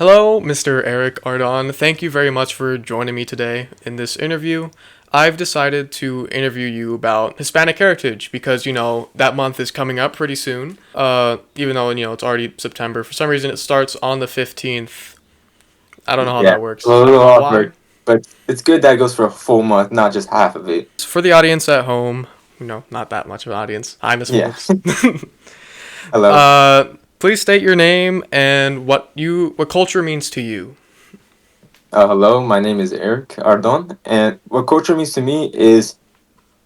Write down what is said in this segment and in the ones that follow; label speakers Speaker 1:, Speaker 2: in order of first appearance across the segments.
Speaker 1: Hello, Mr. Erick Ardon. Thank you very much for joining me today in this interview. I've decided to interview you about Hispanic heritage because, that month is coming up pretty soon. Even though, it's already September. For some reason, it starts on the 15th. I don't know how
Speaker 2: Yeah,
Speaker 1: that
Speaker 2: a
Speaker 1: works. I don't
Speaker 2: little
Speaker 1: know why.
Speaker 2: awkward, but it's good that it goes for a full month, not just half of it.
Speaker 1: For the audience at home, not that much of an audience. Hi, Miss
Speaker 2: Yeah.
Speaker 1: Phillips.
Speaker 2: Hello.
Speaker 1: Please state your name and what culture means to you.
Speaker 2: Hello, my name is Erick Ardon, and what culture means to me is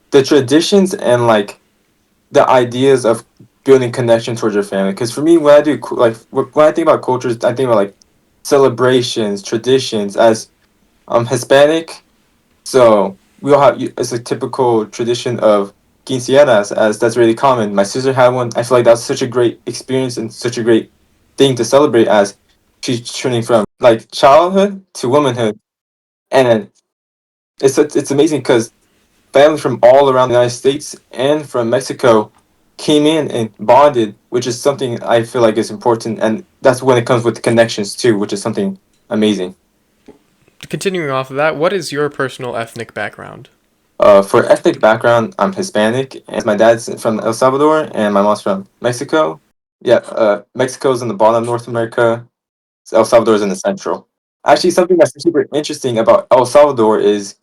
Speaker 2: the traditions and like the ideas of building connection towards your family. Because for me, when I do when I think about cultures, I think about like celebrations, traditions. As Hispanic, so we all have it's a typical tradition of quinceañeras, as that's really common. My sister had one. I feel like that's such a great experience and such a great thing to celebrate, as she's turning from like childhood to womanhood, and it's amazing because family from all around the United States and from Mexico came in and bonded, which is something I feel like is important, and that's when it comes with the connections too, which is something amazing.
Speaker 1: Continuing off of that, what is your personal ethnic background?
Speaker 2: For ethnic background, I'm Hispanic, and my dad's from El Salvador, and my mom's from Mexico. Yeah, Mexico's in the bottom of North America. El Salvador's in the central. Actually, something that's super interesting about El Salvador is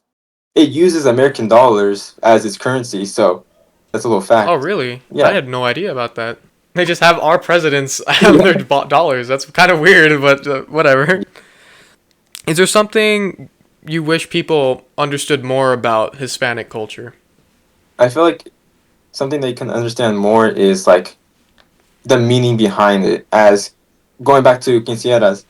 Speaker 2: it uses American dollars as its currency, so that's a little
Speaker 1: Oh,
Speaker 2: fact.
Speaker 1: really? I
Speaker 2: Yeah.
Speaker 1: had no idea about that. They just have our presidents have their
Speaker 2: Yeah.
Speaker 1: dollars. That's kind of weird, but whatever. Is there something you wish people understood more about Hispanic culture?
Speaker 2: I feel like something they can understand more is like the meaning behind it. As going back to quinceañeras,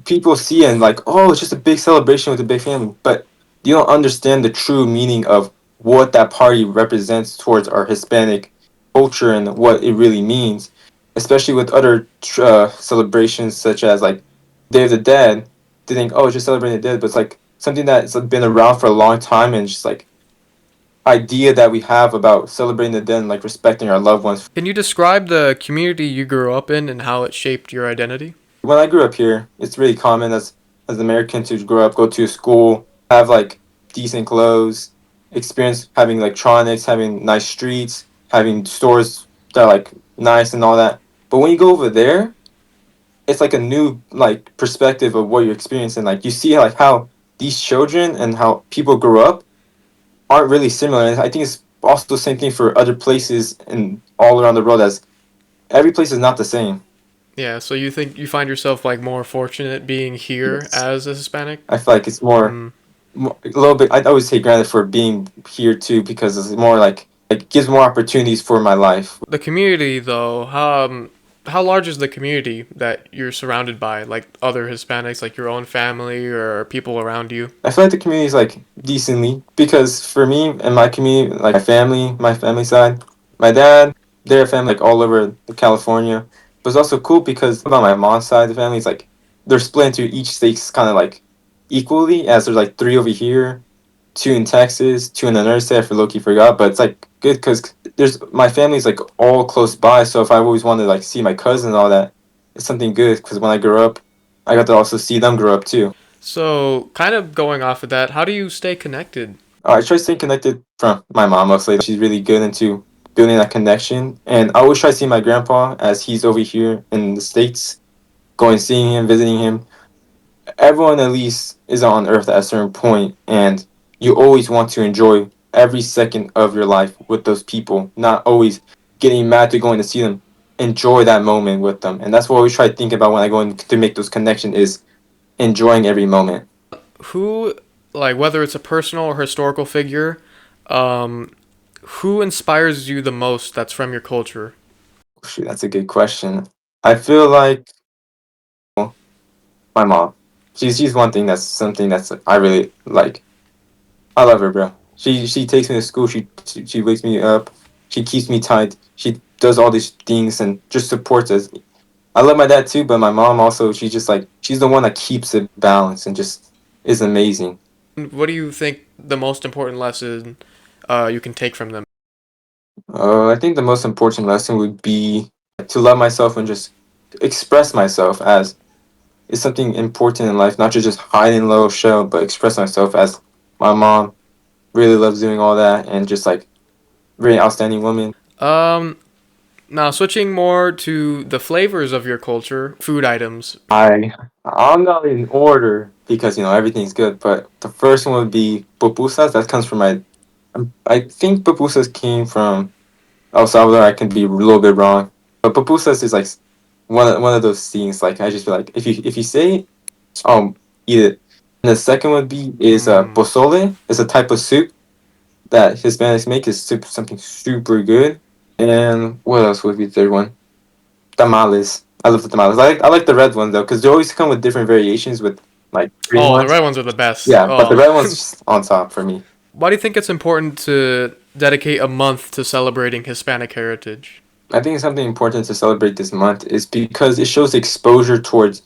Speaker 2: people see and like, oh, it's just a big celebration with a big family, but you don't understand the true meaning of what that party represents towards our Hispanic culture and what it really means, especially with other celebrations such as like Day of the Dead. They think, oh, it's just celebrating the dead, but it's like something that's like, been around for a long time, and just like idea that we have about celebrating the dead and like respecting our loved ones.
Speaker 1: Can you describe the community you grew up in and how it shaped your identity?
Speaker 2: When I grew up here, it's really common as an American to grow up, go to school, have like decent clothes, experience having electronics, having nice streets, having stores that are like nice and all that. But when you go over there, it's like a new like perspective of what you're experiencing. Like you see like how these children and how people grow up aren't really similar. And I think it's also the same thing for other places and all around the world, as every place is not the same.
Speaker 1: Yeah, so you think you find yourself like more fortunate being here
Speaker 2: Yes.
Speaker 1: as a Hispanic?
Speaker 2: I feel like it's more
Speaker 1: Hmm.
Speaker 2: a little bit. I always take granted for being here too, because it's more like gives more opportunities for my life.
Speaker 1: The community, though, how large is the community that you're surrounded by? Like other Hispanics, like your own family or people around you?
Speaker 2: I feel like the community is like decently, because for me and my community, like my family side, my dad, their family like all over California. But it's also cool because about my mom's side of the family, it's like they're split into each states kind of like equally, as there's like three over here, two in Texas, two in another state. I for Loki forgot, but it's like good because there's my family's like all close by. So if I always wanted to like see my cousin and all that, it's something good because when I grew up, I got to also see them grow up too.
Speaker 1: So, kind of going off of that, how do you stay connected?
Speaker 2: I try staying connected from my mom mostly. She's really good into building that connection, and I always try to see my grandpa as he's over here in the States, going seeing him, visiting him. Everyone at least is on Earth at a certain point, and you always want to enjoy every second of your life with those people, not always getting mad to going to see them. Enjoy that moment with them, and that's what I always try to think about when I go in to make those connections, is enjoying every moment.
Speaker 1: Who, like, whether it's a personal or historical figure, um, who inspires you the most that's from your culture?
Speaker 2: Shoot, that's a good question. I feel like my mom. She's one thing that's something that's I really like. I love her, bro. She takes me to school. She wakes me up. She keeps me tight. She does all these things and just supports us. I love my dad too, but my mom also. She's just like she's the one that keeps it balanced and just is amazing.
Speaker 1: What do you think the most important lesson you can take from them?
Speaker 2: I think the most important lesson would be to love myself and just express myself, as is something important in life, not to just hide in a little shell, but express myself as my mom really loves doing all that and just like very outstanding woman.
Speaker 1: Um, Now switching more to the flavors of your culture, food items.
Speaker 2: I'm not in order because everything's good, but the first one would be pupusas. That comes from I think pupusas came from El Salvador. I can be a little bit wrong, but pupusas is like one of those things. Like I just feel like if you say it, eat it. And the second would be is
Speaker 1: Mm.
Speaker 2: pozole. It's a type of soup that Hispanics make. Is something super good. And what else would be the third one? Tamales. I love the tamales. I like the red ones though, because they always come with different variations with like green
Speaker 1: Oh, the
Speaker 2: ones.
Speaker 1: red ones are the best.
Speaker 2: Yeah, but the
Speaker 1: Oh.
Speaker 2: red one's just on top for me.
Speaker 1: Why do you think it's important to dedicate a month to celebrating Hispanic heritage?
Speaker 2: I think something important to celebrate this month is because it shows exposure towards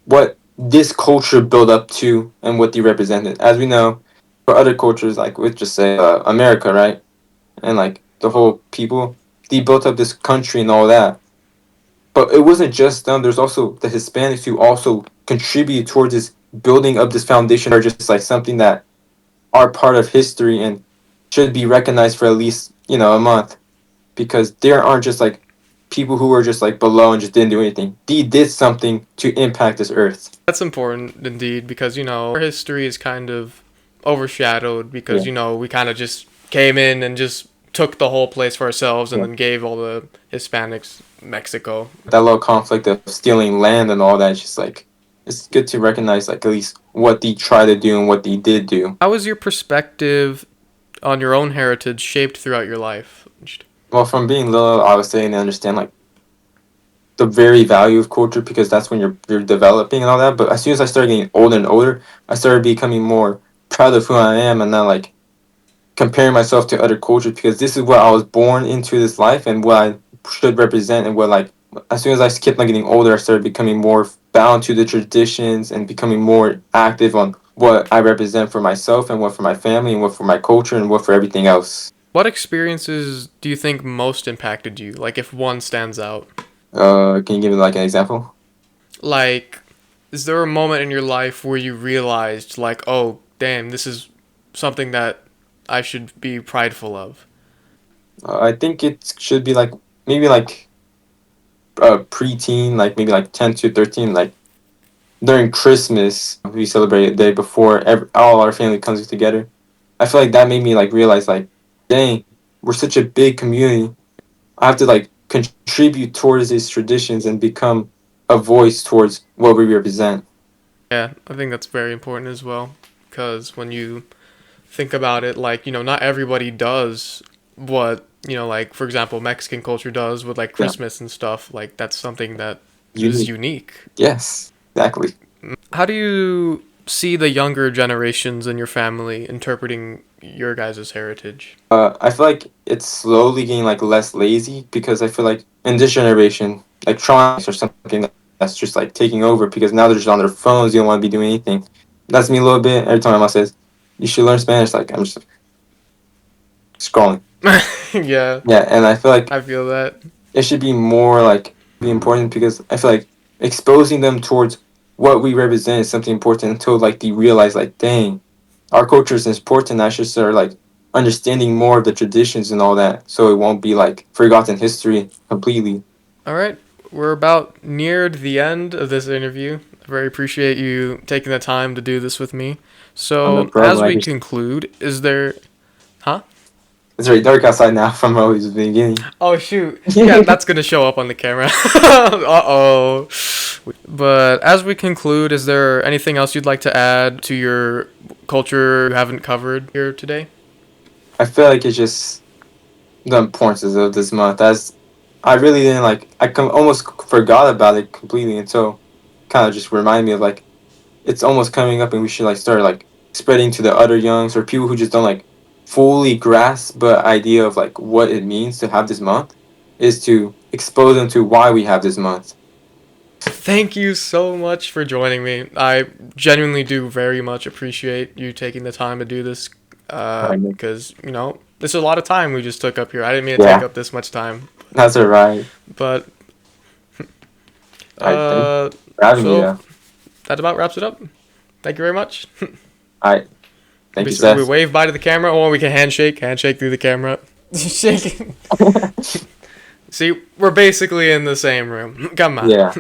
Speaker 2: what this culture built up to and what they represented. As we know, for other cultures, like let's just say America, right, and like the whole people, they built up this country and all that. But it wasn't just them. There's also the Hispanics who also contribute towards this building up this foundation, are just like something that are part of history and should be recognized for at least a month, because there aren't just like people who were just like below and just didn't do anything. They did something to impact this earth.
Speaker 1: That's important indeed because, our history is kind of overshadowed because,
Speaker 2: Yeah,
Speaker 1: we kind of just came in and just took the whole place for ourselves and
Speaker 2: yeah.
Speaker 1: then gave all the Hispanics Mexico.
Speaker 2: That little conflict of stealing land and all that, it's just like it's good to recognize like at least what they try to do and what they did do.
Speaker 1: How was your perspective on your own heritage shaped throughout your life?
Speaker 2: Well, from being little, I was saying to understand like the very value of culture, because that's when you're developing and all that. But as soon as I started getting older and older, I started becoming more proud of who I am and not like comparing myself to other cultures, because this is what I was born into this life and what I should represent, and what like as soon as I kept on getting older, I started becoming more bound to the traditions and becoming more active on what I represent for myself and what for my family and what for my culture and what for everything else.
Speaker 1: What experiences do you think most impacted you? Like, if one stands out?
Speaker 2: Can you give me like an example?
Speaker 1: Like, is there a moment in your life where you realized, like, oh, damn, this is something that I should be prideful of?
Speaker 2: I think it should be like maybe like preteen, like maybe like 10 to 13, like during Christmas, we celebrate a day before all our family comes together. I feel like that made me like realize like, dang, we're such a big community. I have to like contribute towards these traditions and become a voice towards what we represent.
Speaker 1: Yeah, I think that's very important as well. Because when you think about it, like, not everybody does what, like, for example, Mexican culture does with, like,
Speaker 2: Yeah,
Speaker 1: Christmas and stuff. Like, that's something that is
Speaker 2: unique.
Speaker 1: unique.
Speaker 2: Yes, exactly.
Speaker 1: How do you see the younger generations in your family interpreting your guys' heritage?
Speaker 2: I feel like it's slowly getting like less lazy, because I feel like in this generation, electronics or something that's just like taking over, because now they're just on their phones. You don't want to be doing anything. That's me a little bit. Every time my mom says you should learn Spanish, like I'm just scrolling.
Speaker 1: Yeah,
Speaker 2: Yeah, and I feel like
Speaker 1: I feel that.
Speaker 2: it should be more like be important, because I feel like exposing them towards what we represent is something important, until like they realize like, dang, our culture is important. I should start like understanding more of the traditions and all that, so it won't be like forgotten history completely.
Speaker 1: All right, we're about neared the end of this interview. I very appreciate you taking the time to do this with me.
Speaker 2: No
Speaker 1: So,
Speaker 2: problem.
Speaker 1: as
Speaker 2: I
Speaker 1: we
Speaker 2: just
Speaker 1: conclude, is there. Huh?
Speaker 2: It's very dark outside now from always the beginning.
Speaker 1: Oh, shoot. Yeah, that's going to show up on the camera. Uh oh. But as we conclude, is there anything else you'd like to add to your culture you haven't covered here today?
Speaker 2: I feel like it's just the importance of this month. As I really didn't like, almost forgot about it completely until kind of just remind me of like it's almost coming up, and we should like start like spreading to the other youngs or people who just don't like fully grasp the idea of like what it means to have this month, is to expose them to why we have this month.
Speaker 1: Thank you so much for joining me. I genuinely do very much appreciate you taking the time to do this
Speaker 2: Right.
Speaker 1: because, this is a lot of time we just took up here. I didn't mean to take
Speaker 2: Yeah,
Speaker 1: up this much time.
Speaker 2: that's alright.
Speaker 1: But
Speaker 2: I think
Speaker 1: uh,
Speaker 2: for having me.
Speaker 1: So
Speaker 2: Yeah.
Speaker 1: that about wraps it up. Thank you very much.
Speaker 2: All right. Thank you,
Speaker 1: We
Speaker 2: Seth.
Speaker 1: wave bye to the camera, or we can handshake through the camera.
Speaker 3: Shaking.
Speaker 1: See, we're basically in the same room. Come on.
Speaker 2: Yeah.